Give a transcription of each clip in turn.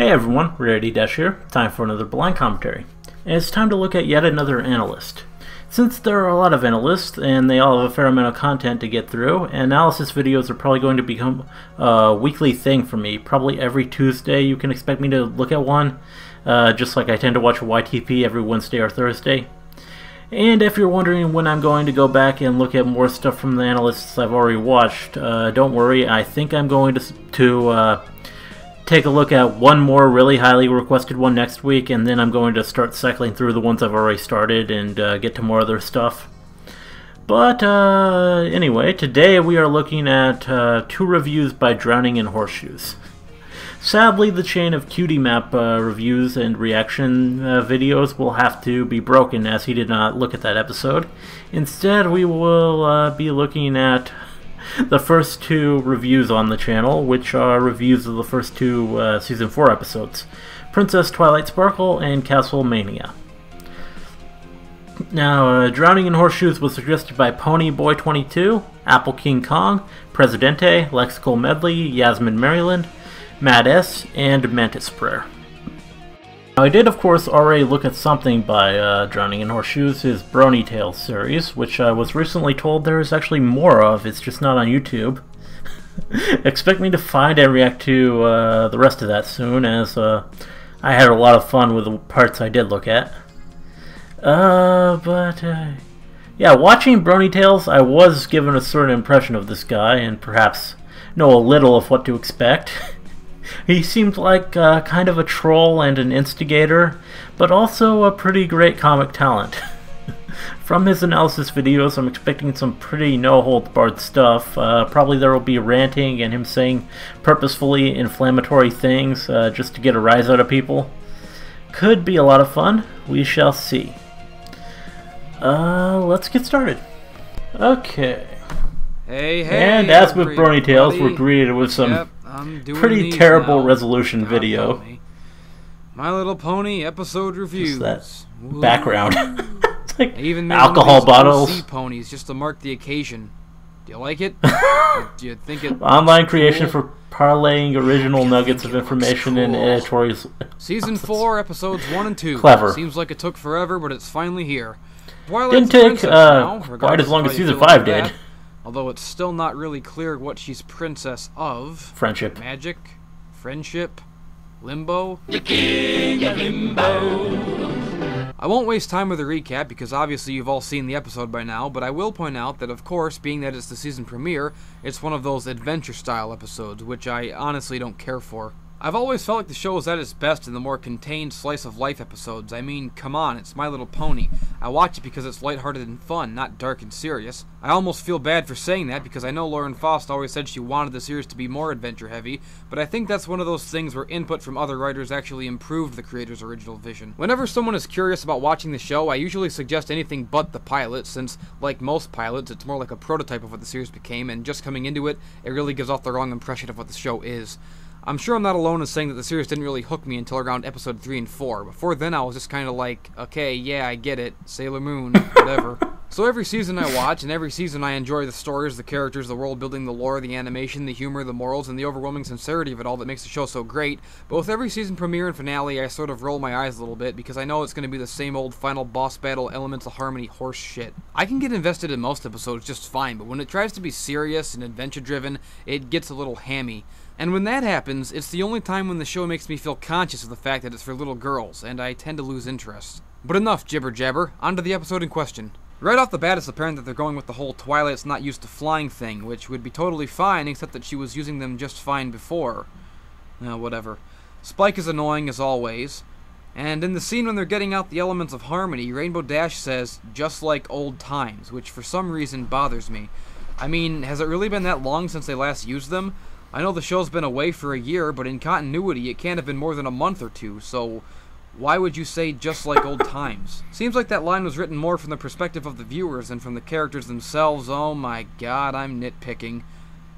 Hey everyone, Rarity Dash here. Time for another blind commentary. And it's time to look at yet another analyst. Since there are a lot of analysts, and they all have a fair amount of content to get through, analysis videos are probably going to become a weekly thing for me. Probably every Tuesday you can expect me to look at one, just like I tend to watch YTP every Wednesday or Thursday. And if you're wondering when I'm going to go back and look at more stuff from the analysts I've already watched, don't worry, I think I'm going to take a look at one more really highly requested one next week, and then I'm going to start cycling through the ones I've already started and get to more other stuff. But anyway, today we are looking at two reviews by Drowning in Horseshoes. Sadly, the chain of cutie map reviews and reaction videos will have to be broken, as he did not look at that episode. Instead, we will be looking at the first two reviews on the channel, which are reviews of the first two Season 4 episodes, Princess Twilight Sparkle and Castle-Mania. Now, Drowning in Horseshoes was suggested by Ponyboy22, Apple King Kong, Presidente, Lexical Medley, Yasmin Maryland, Mad S, and Mantis Prayer. Now, I did, of course, already look at something by Drowning in Horseshoes, his Brony Tales series, which I was recently told there is actually more of. It's just not on YouTube. Expect me to find and react to the rest of that soon, as I had a lot of fun with the parts I did look at. Yeah, watching Brony Tales, I was given a certain impression of this guy, and perhaps know a little of what to expect. He seemed like kind of a troll and an instigator, but also a pretty great comic talent. From his analysis videos, I'm expecting some pretty no-holds-barred stuff. Probably there will be ranting and him saying purposefully inflammatory things just to get a rise out of people. Could be a lot of fun. We shall see. Let's get started. Okay. Hey, and as with Brony Tales, we're greeted with some pretty terrible resolution God video. My Little Pony episode reviews. Just that background. It's like even alcohol bottles. OC ponies just to mark the occasion. Do you like it? Or do you think it? Online creation for parlaying original nuggets of information in editorials. Season 4, episodes 1 and 2. Clever. Seems like it took forever, but it's finally here. Didn't take quite as long as Season 5 did. Although it's still not really clear what she's princess of. Friendship. Magic? Friendship? Limbo? The king of limbo. I won't waste time with a recap because obviously you've all seen the episode by now, but I will point out that of course, being that it's the season premiere, it's one of those adventure-style episodes, which I honestly don't care for. I've always felt like the show is at its best in the more contained slice-of-life episodes. I mean, come on, it's My Little Pony. I watch it because it's lighthearted and fun, not dark and serious. I almost feel bad for saying that because I know Lauren Faust always said she wanted the series to be more adventure-heavy, but I think that's one of those things where input from other writers actually improved the creator's original vision. Whenever someone is curious about watching the show, I usually suggest anything but the pilot, since, like most pilots, it's more like a prototype of what the series became, and just coming into it, it really gives off the wrong impression of what the show is. I'm sure I'm not alone in saying that the series didn't really hook me until around episode 3 and 4. Before then, I was just kind of like, okay, yeah, I get it, Sailor Moon, whatever. So every season I watch, and every season I enjoy the stories, the characters, the world building, the lore, the animation, the humor, the morals, and the overwhelming sincerity of it all that makes the show so great. But with every season premiere and finale, I sort of roll my eyes a little bit, because I know it's going to be the same old final boss battle, elements of harmony horse shit. I can get invested in most episodes just fine, but when it tries to be serious and adventure-driven, it gets a little hammy. And when that happens, it's the only time when the show makes me feel conscious of the fact that it's for little girls, and I tend to lose interest. But enough jibber-jabber, on to the episode in question. Right off the bat, it's apparent that they're going with the whole Twilight's not used to flying thing, which would be totally fine, except that she was using them just fine before. Whatever. Spike is annoying as always. And in the scene when they're getting out the elements of harmony, Rainbow Dash says, just like old times, which for some reason bothers me. I mean, has it really been that long since they last used them? I know the show's been away for a year, but in continuity it can't have been more than a month or two, so why would you say just like old times? Seems like that line was written more from the perspective of the viewers than from the characters themselves. Oh my god, I'm nitpicking.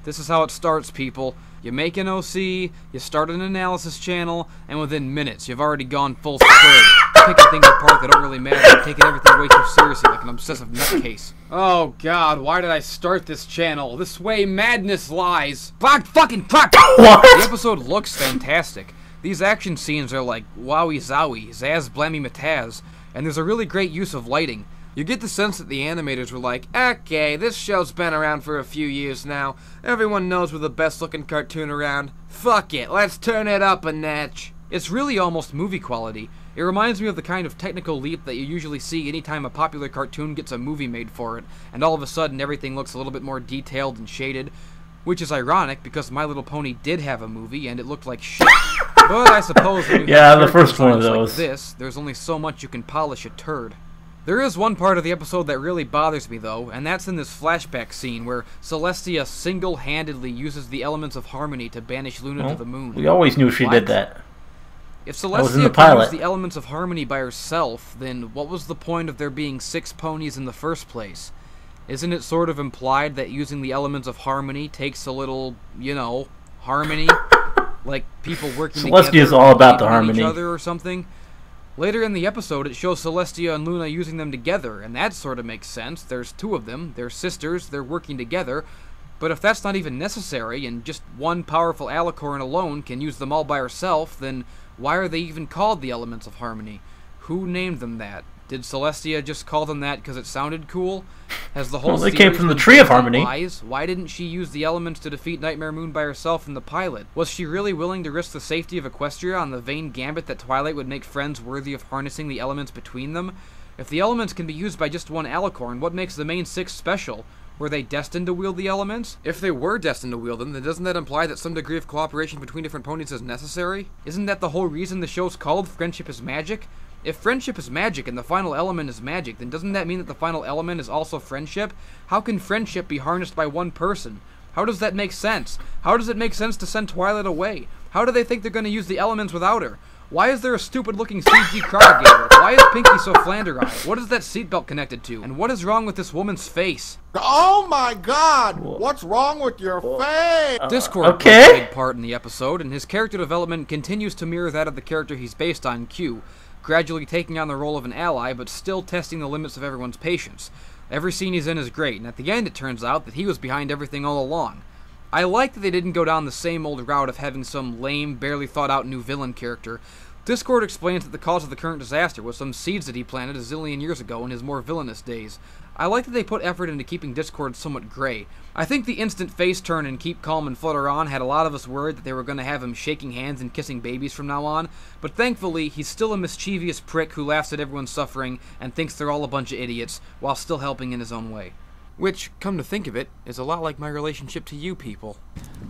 This is how it starts, people. You make an OC, you start an analysis channel, and within minutes you've already gone full square. Picking things apart that don't really matter and taking everything way too seriously like an obsessive nutcase. Oh god, why did I start this channel? This way madness lies. Fuck fucking fuck! What? The episode looks fantastic. These action scenes are like wowie zowie, zazz blammy mataz, and there's a really great use of lighting. You get the sense that the animators were like, okay, this show's been around for a few years now. Everyone knows we're the best looking cartoon around. Fuck it, let's turn it up a notch. It's really almost movie quality. It reminds me of the kind of technical leap that you usually see anytime a popular cartoon gets a movie made for it, and all of a sudden everything looks a little bit more detailed and shaded, which is ironic because My Little Pony did have a movie and it looked like shit. But I suppose when you have the first one of those. like this, there's only so much you can polish a turd. There is one part of the episode that really bothers me though, and that's in this flashback scene where Celestia single-handedly uses the elements of harmony to banish Luna to the moon. We always knew she did that. If Celestia could use the elements of harmony by herself, then what was the point of there being 6 ponies in the first place? Isn't it sort of implied that using the elements of harmony takes a little, you know, harmony? Like people working together. Celestia is all about the harmony. Each other or something? Later in the episode, it shows Celestia and Luna using them together, and that sort of makes sense. There's 2 of them, they're sisters, they're working together. But if that's not even necessary, and just one powerful alicorn alone can use them all by herself, then why are they even called the Elements of Harmony? Who named them that? Did Celestia just call them that because it sounded cool? Has the whole they came from the Tree of Harmony. Lies? Why didn't she use the elements to defeat Nightmare Moon by herself in the pilot? Was she really willing to risk the safety of Equestria on the vain gambit that Twilight would make friends worthy of harnessing the elements between them? If the elements can be used by just one alicorn, what makes the main 6 special? Were they destined to wield the elements? If they were destined to wield them, then doesn't that imply that some degree of cooperation between different ponies is necessary? Isn't that the whole reason the show's called Friendship is Magic? If friendship is magic and the final element is magic, then doesn't that mean that the final element is also friendship? How can friendship be harnessed by one person? How does that make sense? How does it make sense to send Twilight away? How do they think they're going to use the elements without her? Why is there a stupid-looking CG Cryogator? Why is Pinky so flander-eyed? What is that seatbelt connected to? And what is wrong with this woman's face? Oh my god! What's wrong with your face? Discord plays a big part in the episode, and his character development continues to mirror that of the character he's based on, Q, gradually taking on the role of an ally, but still testing the limits of everyone's patience. Every scene he's in is great, and at the end it turns out that he was behind everything all along. I like that they didn't go down the same old route of having some lame, barely thought-out new villain character. Discord explains that the cause of the current disaster was some seeds that he planted a zillion years ago in his more villainous days. I like that they put effort into keeping Discord somewhat gray. I think the instant face turn and keep calm and flutter on had a lot of us worried that they were going to have him shaking hands and kissing babies from now on, but thankfully he's still a mischievous prick who laughs at everyone's suffering and thinks they're all a bunch of idiots, while still helping in his own way. Which, come to think of it, is a lot like my relationship to you people.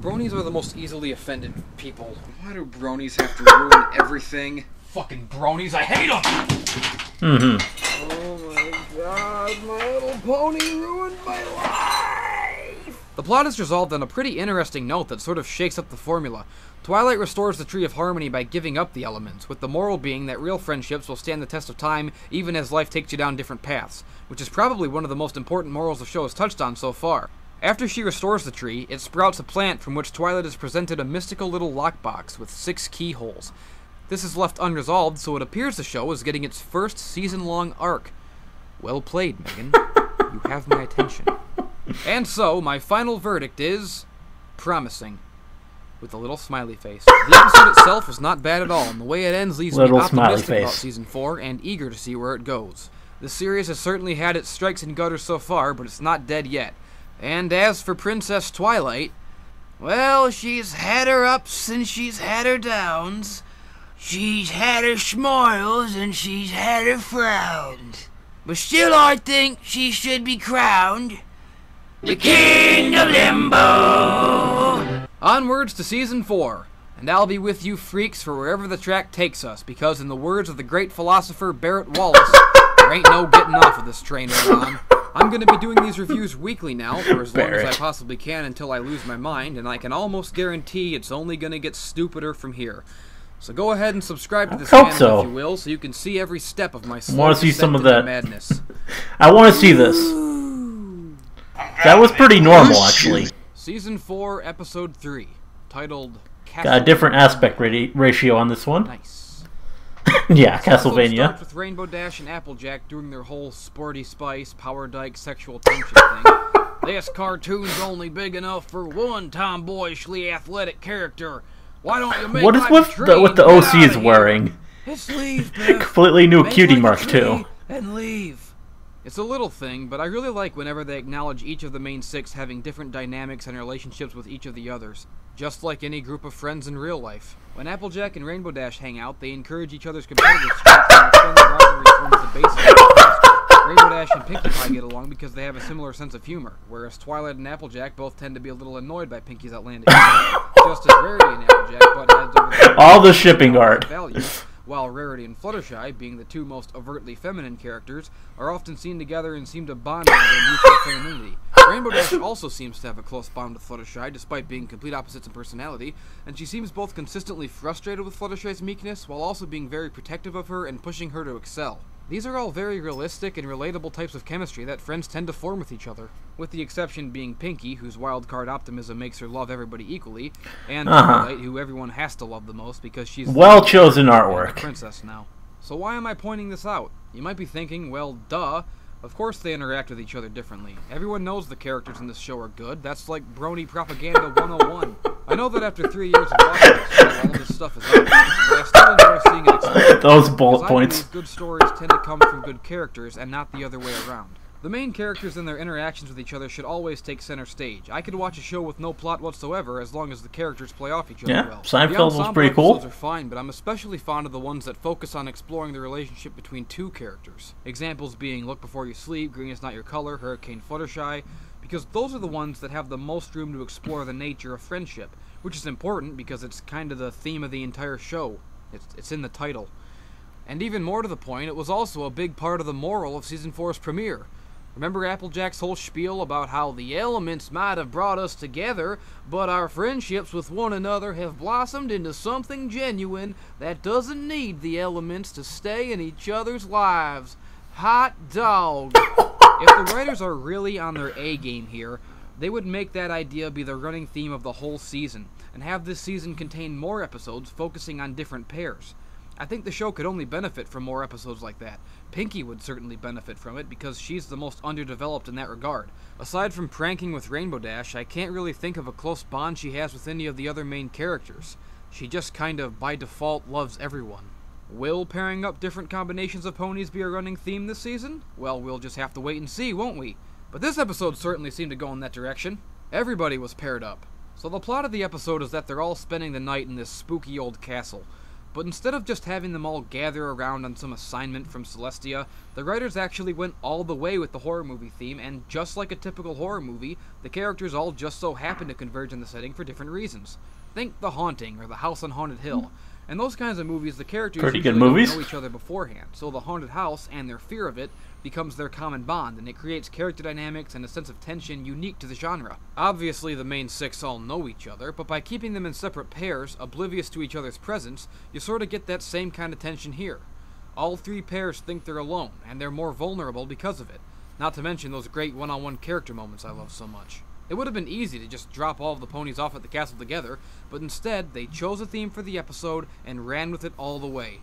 Bronies are the most easily offended people. Why do bronies have to ruin everything? Fucking bronies, I hate them! Oh my god, My Little Pony ruined my life! The plot is resolved on a pretty interesting note that sort of shakes up the formula. Twilight restores the Tree of Harmony by giving up the elements, with the moral being that real friendships will stand the test of time even as life takes you down different paths, which is probably one of the most important morals the show has touched on so far. After she restores the tree, it sprouts a plant from which Twilight is presented a mystical little lockbox with 6 keyholes. This is left unresolved, so it appears the show is getting its first season-long arc. Well played, Megan. You have my attention. And so, my final verdict is... promising. With a little smiley face. The episode itself was not bad at all, and the way it ends leaves me optimistic about Season 4 and eager to see where it goes. The series has certainly had its strikes and gutters so far, but it's not dead yet. And as for Princess Twilight, well, she's had her ups and she's had her downs. She's had her smiles and she's had her frowns. But still I think she should be crowned the King of Limbo! Onwards to Season 4, and I'll be with you freaks for wherever the track takes us, because in the words of the great philosopher Barrett Wallace, there ain't no getting off of this train we're on. I'm going to be doing these reviews weekly now, for as long as I possibly can until I lose my mind, and I can almost guarantee it's only going to get stupider from here. So go ahead and subscribe to this channel, if you will, so you can see every step of my slow descent into madness. I want to see this. That was pretty normal, actually. Season 4, Episode 3, titled Castle-Mania. Got a different aspect ratio on this one. Nice. Yeah, Castle-Mania. Starts with Rainbow Dash and Applejack doing their whole sporty spice, power dyke, sexual tension thing. This cartoon's only big enough for one tomboyishly athletic character. Why don't you make What is like with a tree what the and get OC outta is here? wearing? Just leave, Biff. Completely new Make cutie like a mark tree too. and leave. It's a little thing, but I really like whenever they acknowledge each of the main 6 having different dynamics and relationships with each of the others, just like any group of friends in real life. When Applejack and Rainbow Dash hang out, they encourage each other's competitive strengths, and their friendly rivalry forms the basis of the friendship. Rainbow Dash and Pinkie Pie get along because they have a similar sense of humor, whereas Twilight and Applejack both tend to be a little annoyed by Pinkie's outlandish just as Rarity and Applejack butt heads over the All the shipping art. values, while Rarity and Fluttershy, being the 2 most overtly feminine characters, are often seen together and seem to bond over their mutual femininity. Rainbow Dash also seems to have a close bond with Fluttershy, despite being complete opposites in personality, and she seems both consistently frustrated with Fluttershy's meekness, while also being very protective of her and pushing her to excel. These are all very realistic and relatable types of chemistry that friends tend to form with each other, with the exception being Pinkie, whose wild-card optimism makes her love everybody equally, and Twilight, who everyone has to love the most because she's Well-chosen the artwork. princess now. So why am I pointing this out? You might be thinking, well, duh. Of course they interact with each other differently. Everyone knows the characters in this show are good. That's like Brony Propaganda 101. I know that after 3 years of watching this show, all of this stuff is obvious, but I still enjoy seeing it explained. Those bullet Because I points. believe good stories tend to come from good characters and not the other way around. The main characters and their interactions with each other should always take center stage. I could watch a show with no plot whatsoever as long as the characters play off each other Yeah, well. Seinfeld The was ensemble pretty cool. episodes are fine, but I'm especially fond of the ones that focus on exploring the relationship between 2 characters. Examples being Look Before You Sleep, Green Is Not Your Color, Hurricane Fluttershy, because those are the ones that have the most room to explore the nature of friendship, which is important because it's kind of the theme of the entire show. It's in the title. And even more to the point, it was also a big part of the moral of Season 4's premiere. Remember Applejack's whole spiel about how the elements might have brought us together, but our friendships with one another have blossomed into something genuine that doesn't need the elements to stay in each other's lives. Hot dog. If the writers are really on their A game here, they would make that idea be the running theme of the whole season, and have this season contain more episodes focusing on different pairs. I think the show could only benefit from more episodes like that. Pinkie would certainly benefit from it because she's the most underdeveloped in that regard. Aside from pranking with Rainbow Dash, I can't really think of a close bond she has with any of the other main characters. She just kind of, by default, loves everyone. Will pairing up different combinations of ponies be a running theme this season? Well, we'll just have to wait and see, won't we? But this episode certainly seemed to go in that direction. Everybody was paired up. So the plot of the episode is that they're all spending the night in this spooky old castle. But instead of just having them all gather around on some assignment from Celestia, the writers actually went all the way with the horror movie theme, and just like a typical horror movie, the characters all just so happen to converge in the setting for different reasons. Think The Haunting or The House on Haunted Hill. In those kinds of movies, the characters Pretty usually good don't movies. know each other beforehand, so the haunted house and their fear of it becomes their common bond, and it creates character dynamics and a sense of tension unique to the genre. Obviously, the main 6 all know each other, but by keeping them in separate pairs, oblivious to each other's presence, you sort of get that same kind of tension here. All 3 pairs think they're alone, and they're more vulnerable because of it, not to mention those great one-on-one character moments I love so much. It would have been easy to just drop all of the ponies off at the castle together, but instead, they chose a theme for the episode and ran with it all the way.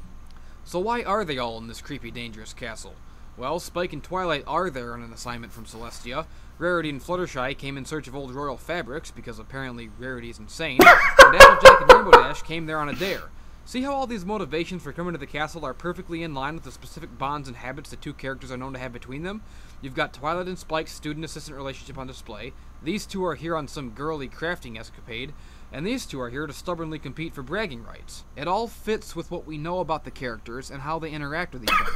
So why are they all in this creepy, dangerous castle? Well, Spike and Twilight are there on an assignment from Celestia. Rarity and Fluttershy came in search of old royal fabrics, because apparently Rarity's insane. And Applejack and Rainbow Dash came there on a dare. See how all these motivations for coming to the castle are perfectly in line with the specific bonds and habits the 2 characters are known to have between them? You've got Twilight and Spike's student-assistant relationship on display, these 2 are here on some girly crafting escapade, and these 2 are here to stubbornly compete for bragging rights. It all fits with what we know about the characters and how they interact with each other.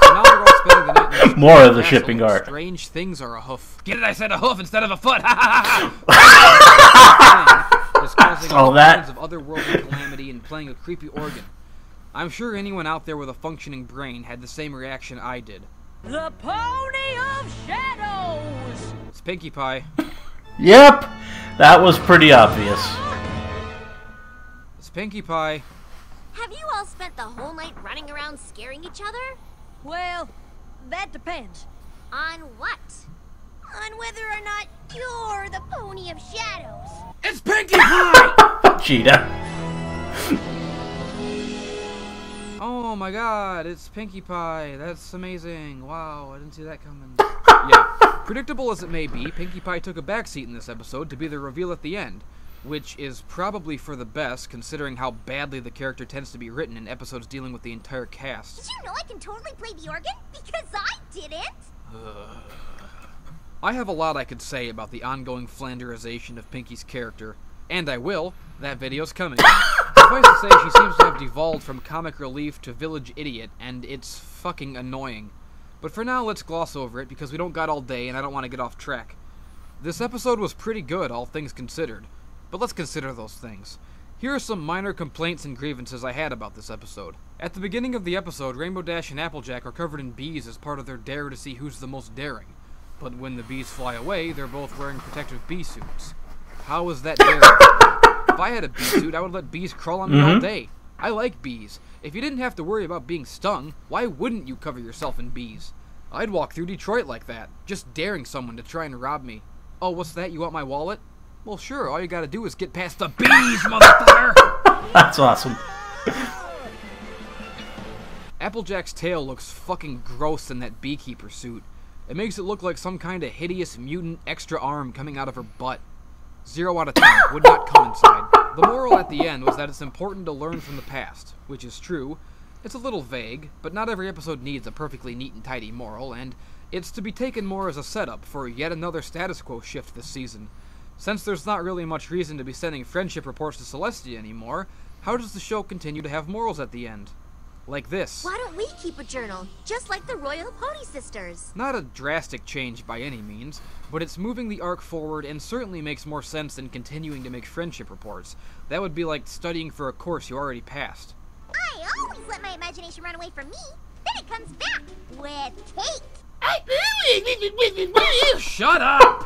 So now they're all spending the night in this More of the castle, shipping and art. Strange things are a hoof. Get it? I said a hoof instead of a foot! Ha ha ha! Is causing all kinds of otherworldly calamity and playing a creepy organ. I'm sure anyone out there with a functioning brain had the same reaction I did. The Pony of Shadows! It's Pinkie Pie. Yep, that was pretty obvious. It's Pinkie Pie. Have you all spent the whole night running around scaring each other? Well, that depends. On what? On whether or not you're the Pony of Shadows. It's Pinkie Pie! Cheetah. Oh my god, it's Pinkie Pie. That's amazing. Wow, I didn't see that coming. Yeah, predictable as it may be, Pinkie Pie took a backseat in this episode to be the reveal at the end. which is probably for the best considering how badly the character tends to be written in episodes dealing with the entire cast. Did you know I can totally play the organ? Because I didn't! I have a lot I could say about the ongoing Flanderization of Pinky's character, and I will. That video's coming. Suffice to say, she seems to have devolved from comic relief to village idiot, and it's fucking annoying. But for now, let's gloss over it, because we don't got all day, and I don't want to get off track. This episode was pretty good, all things considered. But let's consider those things. Here are some minor complaints and grievances I had about this episode. At the beginning of the episode, Rainbow Dash and Applejack are covered in bees as part of their dare to see who's the most daring. But when the bees fly away, they're both wearing protective bee suits. How is that daring? If I had a bee suit, I would let bees crawl on me all day. I like bees. If you didn't have to worry about being stung, why wouldn't you cover yourself in bees? I'd walk through Detroit like that, just daring someone to try and rob me. Oh, what's that? You want my wallet? Well, sure, all you gotta do is get past the bees, motherfucker! That's awesome. Applejack's tail looks fucking gross in that beekeeper suit. It makes it look like some kind of hideous mutant extra arm coming out of her butt. 0 out of 10 would not come inside. The moral at the end was that it's important to learn from the past, which is true. It's a little vague, but not every episode needs a perfectly neat and tidy moral, and it's to be taken more as a setup for yet another status quo shift this season. Since there's not really much reason to be sending friendship reports to Celestia anymore, how does the show continue to have morals at the end? Like this. Why don't we keep a journal, just like the Royal Pony Sisters? Not a drastic change by any means, but it's moving the arc forward and certainly makes more sense than continuing to make friendship reports. That would be like studying for a course you already passed. I always let my imagination run away from me. Then it comes back with cake. Shut up!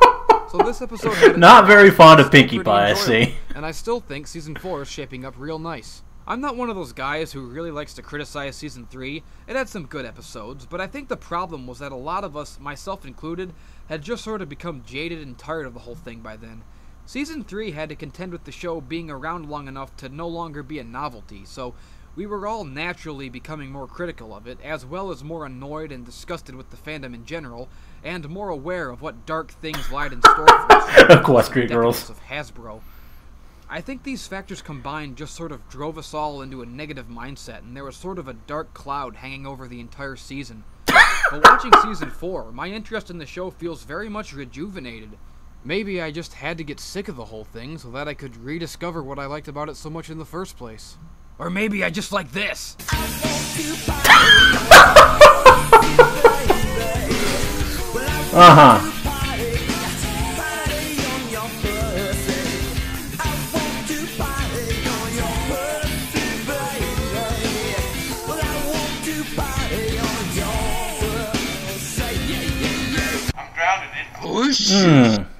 So this episode had Not very fond of Pinkie pretty Pie, I enjoyable, see. and I still think Season 4 is shaping up real nice. I'm not one of those guys who really likes to criticize Season 3. It had some good episodes, but I think the problem was that a lot of us, myself included, had just sort of become jaded and tired of the whole thing by then. Season 3 had to contend with the show being around long enough to no longer be a novelty, so we were all naturally becoming more critical of it, as well as more annoyed and disgusted with the fandom in general, and more aware of what dark things lied in store for us. Equestrian Girls. Of Hasbro. I think these factors combined just sort of drove us all into a negative mindset, and there was sort of a dark cloud hanging over the entire season. But watching Season 4, my interest in the show feels very much rejuvenated. Maybe I just had to get sick of the whole thing so that I could rediscover what I liked about it so much in the first place. Or maybe I just like this. Uh-huh.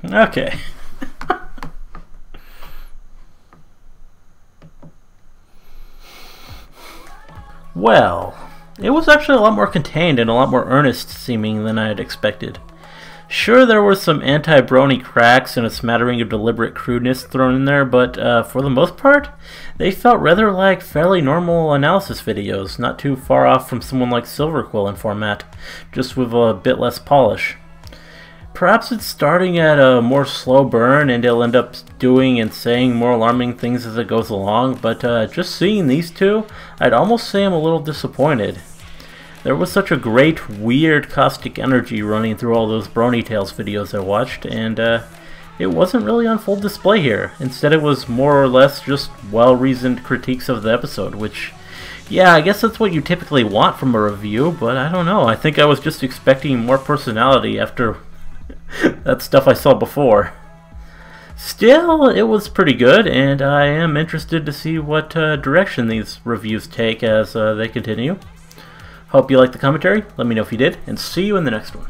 Okay. Well, it was actually a lot more contained and a lot more earnest seeming than I had expected. Sure, there were some anti-Brony cracks and a smattering of deliberate crudeness thrown in there, but for the most part, they felt rather like fairly normal analysis videos, not too far off from someone like Silverquill in format, just with a bit less polish. Perhaps it's starting at a more slow burn and it'll end up doing and saying more alarming things as it goes along, but just seeing these two, I'd almost say I'm a little disappointed. There was such a great, weird, caustic energy running through all those Brony Tales videos I watched, and it wasn't really on full display here. Instead it was more or less just well-reasoned critiques of the episode, which, yeah, I guess that's what you typically want from a review, but I don't know, I think I was just expecting more personality after that stuff I saw before. Still, it was pretty good, and I am interested to see what direction these reviews take as they continue. Hope you liked the commentary, let me know if you did, and see you in the next one.